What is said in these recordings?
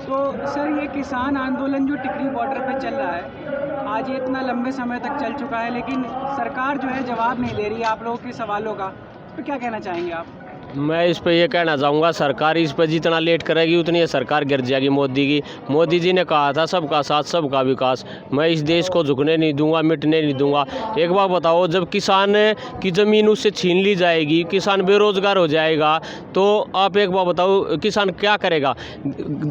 तो सर ये किसान आंदोलन जो टिकरी बॉर्डर पे चल रहा है, आज ये इतना लंबे समय तक चल चुका है, लेकिन सरकार जो है जवाब नहीं दे रही है आप लोगों के सवालों का, तो क्या कहना चाहेंगे आप? मैं इस पे ये कहना चाहूँगा, सरकार इस पर जितना लेट करेगी उतनी ये सरकार गिर जाएगी मोदी की। मोदी जी ने कहा था सबका साथ सबका विकास। मैं इस देश को झुकने नहीं दूंगा, मिटने नहीं दूंगा। एक बार बताओ, जब किसान की ज़मीन उससे छीन ली जाएगी, किसान बेरोज़गार हो जाएगा, तो आप एक बार बताओ किसान क्या करेगा?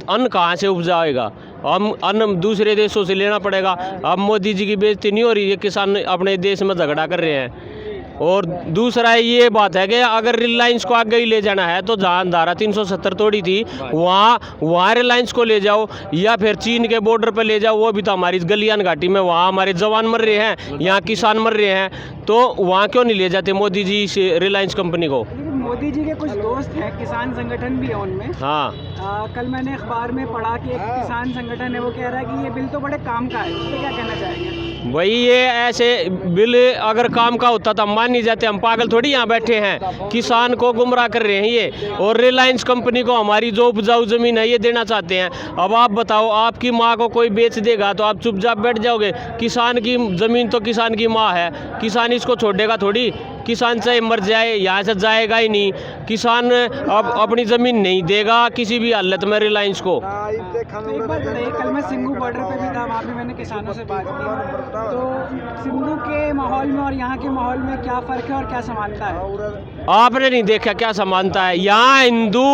अन्न कहाँ से उपजाएगा? हम अन्न दूसरे देशों से लेना पड़ेगा। अब मोदी जी की बेइज्जती नहीं हो रही है, किसान अपने देश में झगड़ा कर रहे हैं। और दूसरा ये बात है कि अगर रिलायंस को आगे ही ले जाना है तो जहाँ धारा 370 तोड़ी थी वहाँ रिलायंस को ले जाओ, या फिर चीन के बॉर्डर पर ले जाओ। वो भी तो हमारी गलियान घाटी में, वहाँ हमारे जवान मर रहे हैं, यहाँ किसान मर रहे हैं, तो वहाँ क्यों नहीं ले जाते मोदी जी से रिलायंस कंपनी को? मोदी जी के कुछ दोस्त हैं, किसान संगठन भी है उनमें। हाँ, कल मैंने अखबार में पढ़ा कि एक किसान संगठन है, वो कह रहा है कि ये बिल तो बड़े काम का है, इस पर क्या कहना चाहेंगे? भाई ये ऐसे बिल अगर काम का होता तो मान नहीं जाते। हम पागल थोड़ी यहाँ बैठे हैं, किसान को गुमराह कर रहे हैं ये, और रिलायंस कंपनी को हमारी जो उपजाऊ ज़मीन है ये देना चाहते हैं। अब आप बताओ, आपकी माँ को कोई बेच देगा तो आप चुपचाप बैठ जाओगे? किसान की ज़मीन तो किसान की माँ है, किसान इसको छोड़ेगा थोड़ी। किसान चाहे मर जाए यहाँ से जाएगा ही नहीं। किसान अब अपनी ज़मीन नहीं देगा किसी भी हालत में रिलायंस को। एक बात बताइए, कल मैं सिंघू बॉर्डर पे भी था, वहाँ पे मैंने किसानों से बात की, तो सिंघू के माहौल में और यहाँ के माहौल में क्या फ़र्क है और क्या समानता है? आपने नहीं देखा क्या समानता है? यहाँ हिंदू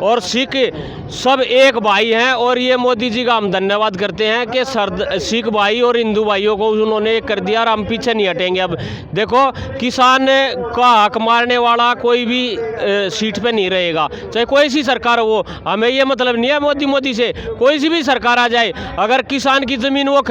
और सिख सब एक भाई हैं, और ये मोदी जी का हम धन्यवाद करते हैं कि सिख भाई और हिंदू भाइयों को उन्होंने एक कर दिया, और हम पीछे नहीं हटेंगे। अब देखो, किसान का हक मारने वाला कोई भी सीट पे नहीं रहेगा, चाहे कोई सी सरकार हो। हमें ये मतलब नहीं है मोदी से, कोई सी भी सरकार आ जाए, अगर किसान की ज़मीन वो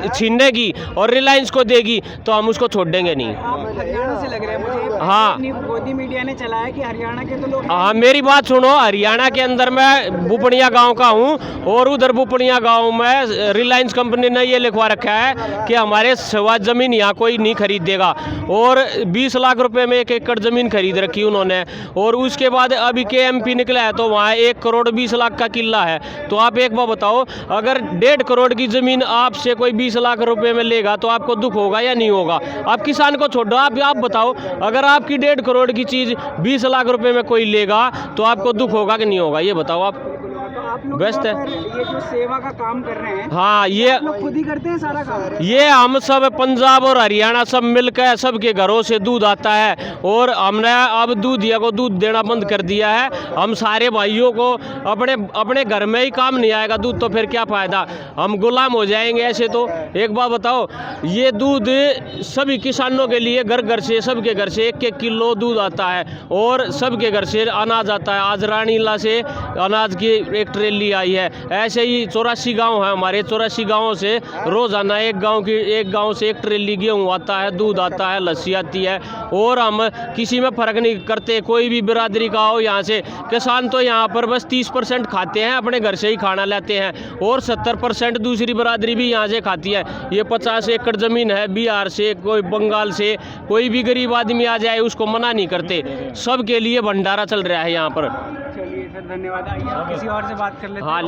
छीनेगी और रिलायंस को देगी तो हम उसको छोड़ देंगे नहीं। आप हरियाणा से लग रहे हैं मुझे। हाँ, मोदी मीडिया ने चलाया कि हरियाणा के तो लोग। हाँ, मेरी बात सुनो। हरियाणा के अंदर मैं बुपड़िया गांव का हूँ, और उधर बुपड़िया गांव में रिलायंस कंपनी ने ये लिखवा रखा है कि हमारे सवा ज़मीन यहाँ कोई नहीं खरीदेगा, और 20 लाख रुपए में 1 एकड़ ज़मीन खरीद रखी उन्होंने। और उसके बाद अभी KMP निकला है तो वहाँ 1 करोड़ 20 लाख का किला है। तो आप एक बार बताओ, अगर 1.5 करोड़ की ज़मीन आपसे कोई 20 लाख रुपए में लेगा तो आपको दुख होगा या नहीं होगा? आप किसान को छोड़ो, आप बताओ, अगर आपकी 1.5 करोड़ की चीज़ 20 लाख रुपए में कोई लेगा तो आपको दुख होगा कि नहीं होगा? ये बताओ आप। बेस्ट है ये जो सेवा का काम कर रहे हैं। हाँ, ये आप लोग खुद ही करते हैं सारा काम? ये हम सब पंजाब और हरियाणा सब मिलकर सबके घरों से दूध आता है, और हमने अब दूधिया को दूध देना बंद कर दिया है। हम सारे भाइयों को अपने घर में ही काम नहीं आएगा दूध, तो फिर क्या फ़ायदा? हम गुलाम हो जाएंगे ऐसे तो। एक बात बताओ, ये दूध सभी किसानों के लिए घर घर से, सबके घर से 1-1 किलो दूध आता है, और सबके घर से अनाज आता है। आज रानीला से अनाज की एक ट्रेली आई है। ऐसे ही 84 गांव है हमारे, 84 गांवों से रोज़ाना एक गांव से 1 ट्रेली गेहूँ आता है, दूध आता है, लस्सी आती है। और हम किसी में फ़र्क नहीं करते, कोई भी बिरादरी का हो। यहाँ से किसान तो यहाँ पर बस 30% खाते हैं, अपने घर से ही खाना लेते हैं, और 70% दूसरी बिरादरी भी यहाँ से खाती है। ये 50 एकड़ ज़मीन है, बिहार से, कोई बंगाल से, कोई भी गरीब आदमी आ जाए उसको मना नहीं करते। सबके लिए भंडारा चल रहा है यहाँ पर। चलिए सर, धन्यवाद। आइए किसी और से बात कर लेते हैं। हाँ।